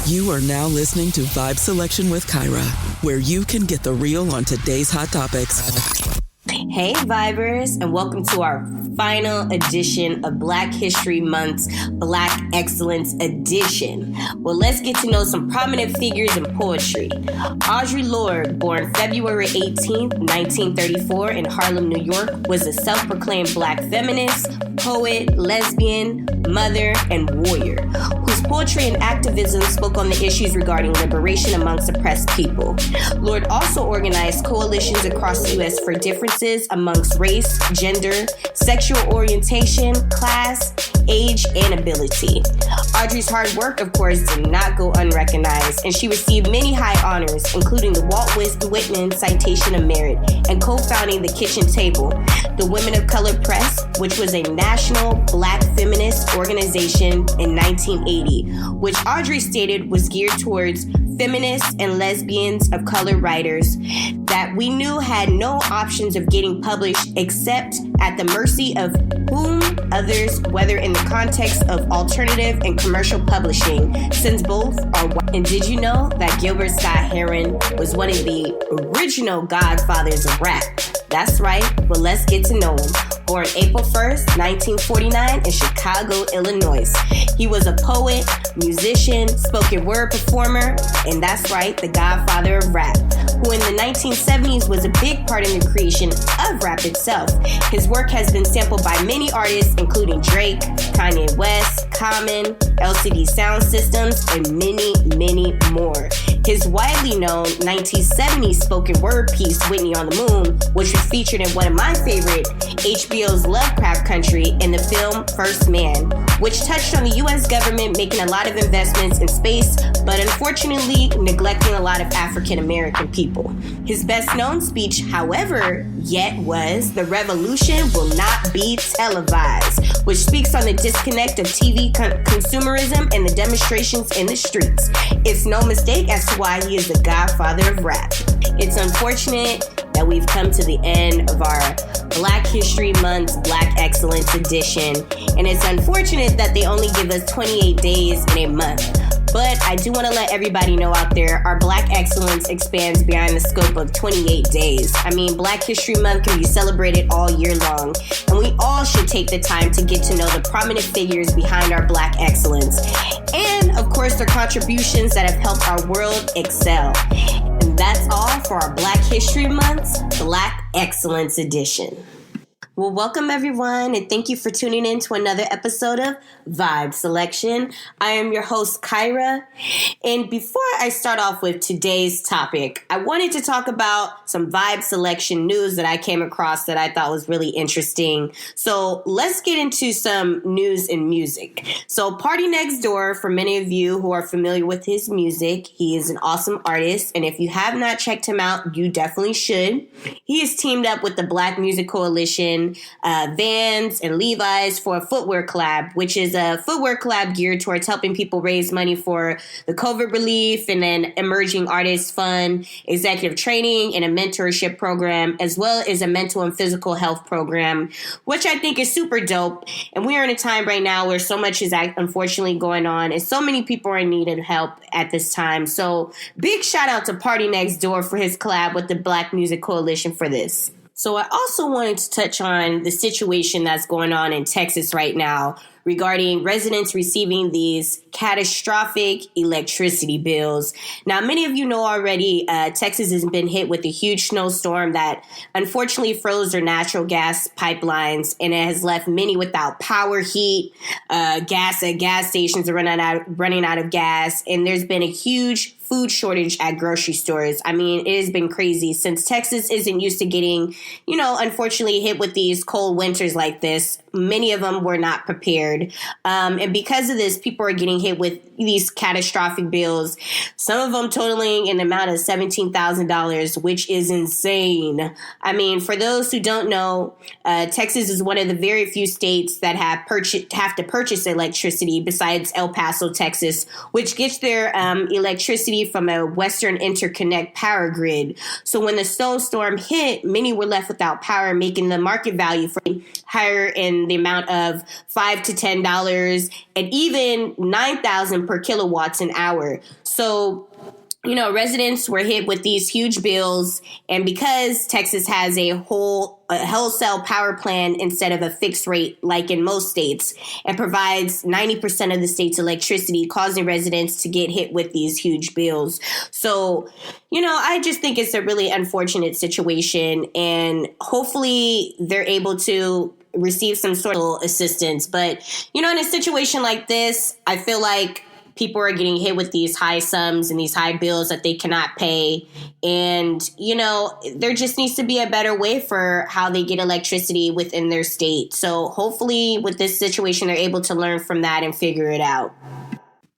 You are now listening to Vibe Selection with Kyra, where you can get the real on today's hot topics. Hey Vibers, and welcome to our final edition of Black History Month's Black Excellence Edition. Well, let's get to know some prominent figures in poetry. Audrey Lord, born February 18th, 1934 in Harlem, New York, was a self-proclaimed Black feminist, poet, lesbian, mother, and warrior, whose poetry and activism spoke on the issues regarding liberation amongst oppressed people. Lord also organized coalitions across the U.S. for differences amongst race, gender, sexual orientation, class, age, and ability. Audrey's hard work, of course, did not go unrecognized, and she received many high honors, including the Walt Whitman Citation of Merit and co-founding the Kitchen Table, the Women of Color Press, which was a national Black feminist organization in 1980, which Audrey stated was geared towards feminists and lesbians of color writers that we knew had no options of getting published except at the mercy of whom others, whether in the context of alternative and commercial publishing, since both are white. And did you know that Gilbert Herron was one of the original godfathers of rap? That's right, but let's get to know him. Born April 1st, 1949 in Chicago, Illinois. He was a poet, musician, spoken word performer, and that's right, the godfather of rap, who in the 1970s was a big part in the creation of rap itself. His work has been sampled by many artists, including Drake, Kanye West, Common, LCD Sound Systems, and many, many more. His widely known 1970s spoken word piece, Whitney on the Moon, which was featured in one of my favorite HBO's Lovecraft Country in the film First Man, which touched on the U.S. government making a lot of investments in space, but unfortunately neglecting a lot of African American people. His best known speech, however, yet was "The revolution will not be televised," which speaks on the disconnect of TV consumerism and the demonstrations in the streets. It's no mistake as to why he is the godfather of rap. It's unfortunate that we've come to the end of our Black History Month's Black Excellence Edition, and it's unfortunate that they only give us 28 days in a month. But I do want to let everybody know out there, our Black Excellence expands beyond the scope of 28 days. I mean, Black History Month can be celebrated all year long, and we all should take the time to get to know the prominent figures behind our Black excellence, and of course their contributions that have helped our world excel. And that's all for our Black History Month's Black Excellence Edition. Well, welcome everyone, and thank you for tuning in to another episode of Vibe Selection. I am your host, Kyra, and before I start off with today's topic, I wanted to talk about some Vibe Selection news that I came across that I thought was really interesting. So let's get into some news in music. So Party Next Door, for many of you who are familiar with his music, he is an awesome artist, and if you have not checked him out, you definitely should. He has teamed up with the Black Music Coalition, Vans and Levi's for a footwear collab, which is a footwear collab geared towards helping people raise money for the COVID relief and then emerging artists fund, executive training, and a mentorship program, as well as a mental and physical health program, which I think is super dope. And we are in a time right now where so much is unfortunately going on, and so many people are in need of help at this time. So big shout out to Party Next Door for his collab with the Black Music Coalition for this. So I also wanted to touch on the situation that's going on in Texas right now regarding residents receiving these catastrophic electricity bills. Now, many of you know already, Texas has been hit with a huge snowstorm that unfortunately froze their natural gas pipelines, and it has left many without power, heat, gas at gas stations are running out of gas, and there's been a huge food shortage at grocery stores. I mean, it has been crazy since Texas isn't used to getting, unfortunately hit with these cold winters like this. Many of them were not prepared. And because of this, people are getting hit with these catastrophic bills, some of them totaling an amount of $17,000, which is insane. I mean, for those who don't know, Texas is one of the very few states that have to purchase electricity besides El Paso, Texas, which gets their electricity electricity from a Western interconnect power grid. So when the snowstorm hit, many were left without power, making the market value for higher in the amount of $5 to $10 and even $9,000 per kilowatts an hour. So residents were hit with these huge bills, and because Texas has a wholesale power plan instead of a fixed rate like in most states, and provides 90% of the state's electricity, causing residents to get hit with these huge bills. So, I just think it's a really unfortunate situation, and hopefully they're able to receive some sort of assistance. But, in a situation like this, I feel like people are getting hit with these high sums and these high bills that they cannot pay. And, there just needs to be a better way for how they get electricity within their state. So hopefully with this situation, they're able to learn from that and figure it out.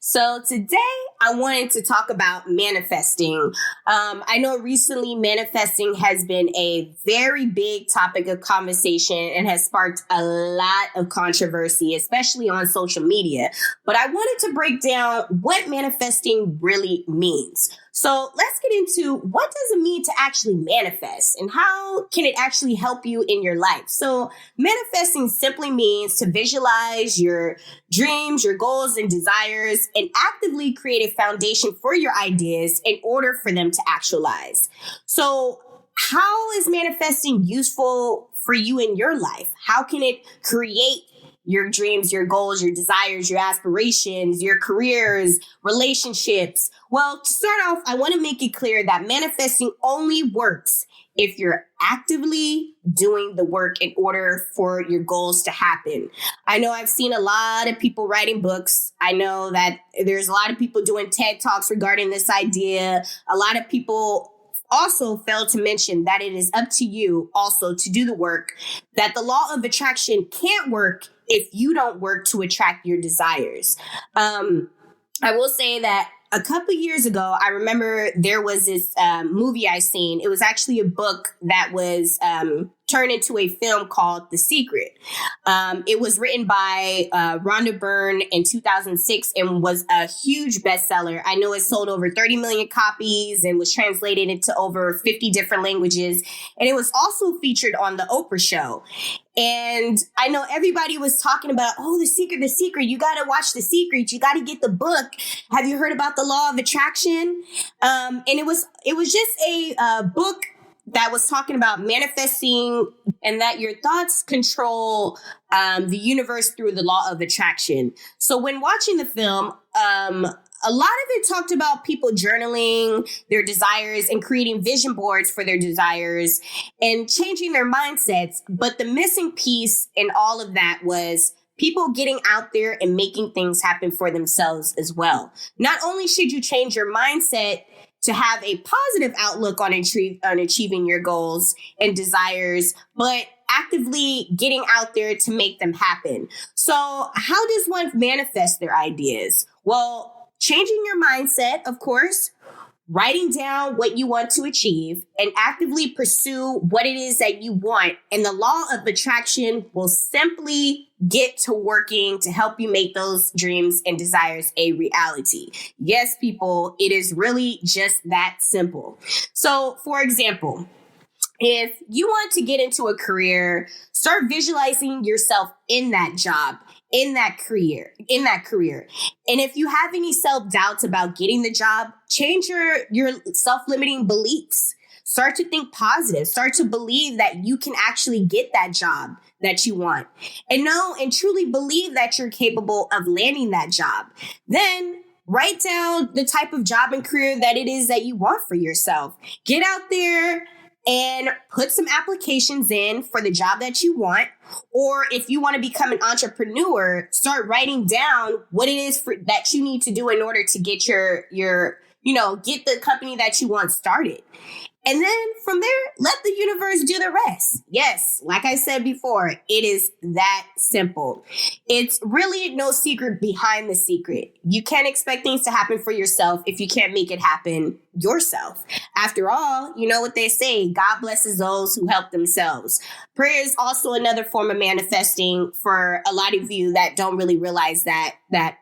So today I wanted to talk about manifesting. I know recently manifesting has been a very big topic of conversation and has sparked a lot of controversy, especially on social media. But I wanted to break down what manifesting really means. So let's get into what does it mean to actually manifest and how can it actually help you in your life? So manifesting simply means to visualize your dreams, your goals and desires, and actively create a foundation for your ideas in order for them to actualize. So how is manifesting useful for you in your life? How can it create your dreams, your goals, your desires, your aspirations, your careers, relationships? Well, to start off, I want to make it clear that manifesting only works if you're actively doing the work in order for your goals to happen. I know I've seen a lot of people writing books. I know that there's a lot of people doing TED Talks regarding this idea. A lot of people also fail to mention that it is up to you also to do the work, that the law of attraction can't work if you don't work to attract your desires. I will say that a couple years ago, I remember there was this movie I seen. It was actually a book that was turned into a film called The Secret. It was written by Rhonda Byrne in 2006 and was a huge bestseller. I know it sold over 30 million copies and was translated into over 50 different languages. And it was also featured on The Oprah Show. And I know everybody was talking about, The Secret. You got to watch The Secret. You got to get the book. Have you heard about the law of attraction? And it was just a book that was talking about manifesting and that your thoughts control the universe through the law of attraction. So when watching the film, a lot of it talked about people journaling their desires and creating vision boards for their desires and changing their mindsets. But the missing piece in all of that was people getting out there and making things happen for themselves as well. Not only should you change your mindset to have a positive outlook on achieving your goals and desires, but actively getting out there to make them happen. So how does one manifest their ideas? Well, changing your mindset, of course, writing down what you want to achieve and actively pursue what it is that you want. And the law of attraction will simply get to working to help you make those dreams and desires a reality. Yes, people, it is really just that simple. So, for example, if you want to get into a career, start visualizing yourself in that job, in that career. And if you have any self-doubts about getting the job, change your self-limiting beliefs. Start to think positive. Start to believe that you can actually get that job that you want. And know and truly believe that you're capable of landing that job. Then write down the type of job and career that it is that you want for yourself. Get out there and put some applications in for the job that you want. Or if you want to become an entrepreneur, start writing down what it is that you need to do in order to get get the company that you want started. And then from there, let the universe do the rest. Yes, like I said before, it is that simple. It's really no secret behind the secret. You can't expect things to happen for yourself if you can't make it happen yourself. After all, you know what they say, God blesses those who help themselves. Prayer is also another form of manifesting for a lot of you that don't really realize that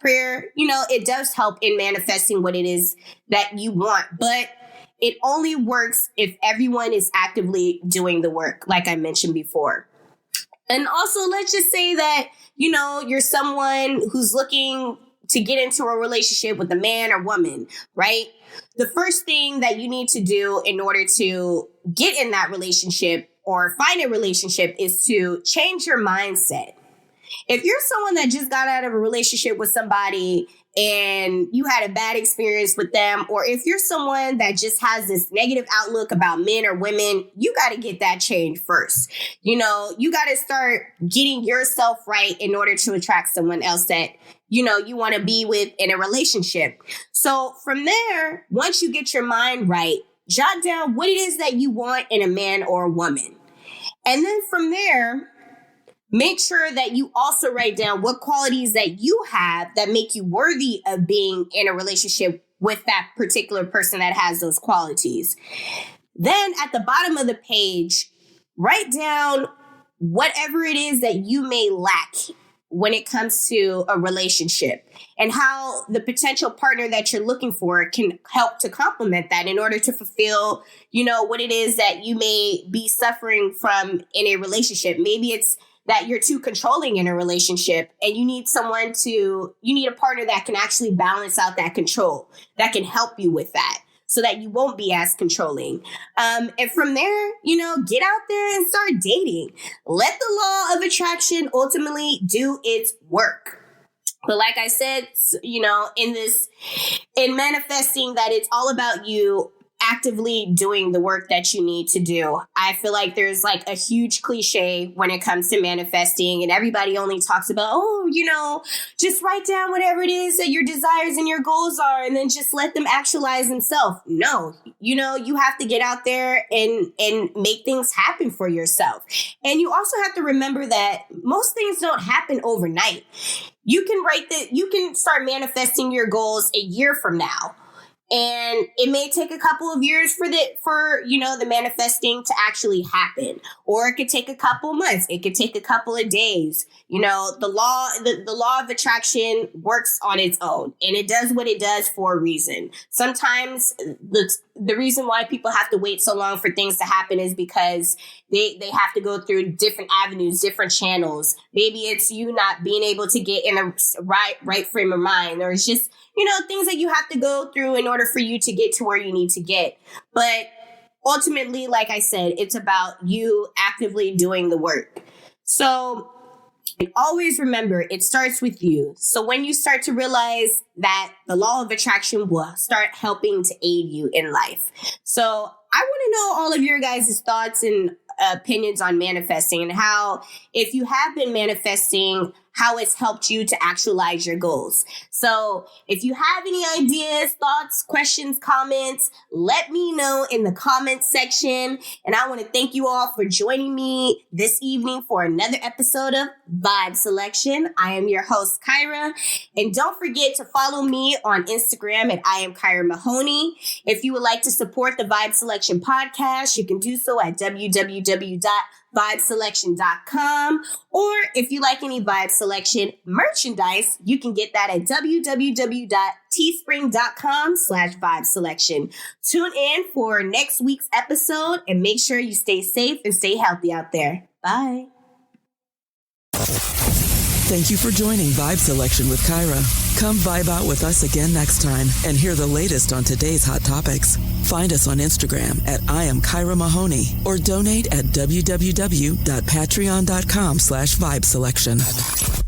prayer, it does help in manifesting what it is that you want. But it only works if everyone is actively doing the work, like I mentioned before. And also, let's just say that, you're someone who's looking to get into a relationship with a man or woman, right? The first thing that you need to do in order to get in that relationship or find a relationship is to change your mindset. If you're someone that just got out of a relationship with somebody and you had a bad experience with them, or if you're someone that just has this negative outlook about men or women, you got to get that changed first. You got to start getting yourself right in order to attract someone else that, you want to be with in a relationship. So from there, once you get your mind right, jot down what it is that you want in a man or a woman. And then from there, make sure that you also write down what qualities that you have that make you worthy of being in a relationship with that particular person that has those qualities. Then at the bottom of the page, write down whatever it is that you may lack when it comes to a relationship and how the potential partner that you're looking for can help to complement that in order to fulfill, what it is that you may be suffering from in a relationship. Maybe it's that you're too controlling in a relationship and you need a partner that can actually balance out that control, that can help you with that so that you won't be as controlling. And from there, get out there and start dating. Let the law of attraction ultimately do its work. But like I said, in manifesting that it's all about you actively doing the work that you need to do. I feel like there's like a huge cliche when it comes to manifesting, and everybody only talks about, just write down whatever it is that your desires and your goals are and then just let them actualize themselves. No, you have to get out there and make things happen for yourself. And you also have to remember that most things don't happen overnight. You can start manifesting your goals a year from now. And it may take a couple of years for the manifesting to actually happen, or it could take a couple months. It could take a couple of days. The law of attraction works on its own, and it does what it does for a reason. Sometimes the reason why people have to wait so long for things to happen is because they have to go through different avenues, different channels. Maybe it's you not being able to get in a right frame of mind, or it's just, things that you have to go through in order for you to get to where you need to get. But ultimately, like I said, it's about you actively doing the work. So always remember, it starts with you. So when you start to realize that the law of attraction will start helping to aid you in life. So I want to know all of your guys' thoughts and opinions on manifesting, and how, if you have been manifesting, how it's helped you to actualize your goals. So if you have any ideas, thoughts, questions, comments, let me know in the comments section. And I want to thank you all for joining me this evening for another episode of Vibe Selection. I am your host, Kyra. And don't forget to follow me on Instagram at I am Kyra Mahoney. If you would like to support the Vibe Selection podcast, you can do so at www.vibeselection.com. Or if you like any Vibe Selection merchandise, you can get that at www.teespring.com/vibeselection. Tune in for next week's episode and make sure you stay safe and stay healthy out there. Bye. Thank you for joining Vibe Selection with Kyra. Come vibe out with us again next time and hear the latest on today's hot topics. Find us on Instagram at I am Kyra Mahoney, or donate at www.patreon.com/vibeselection.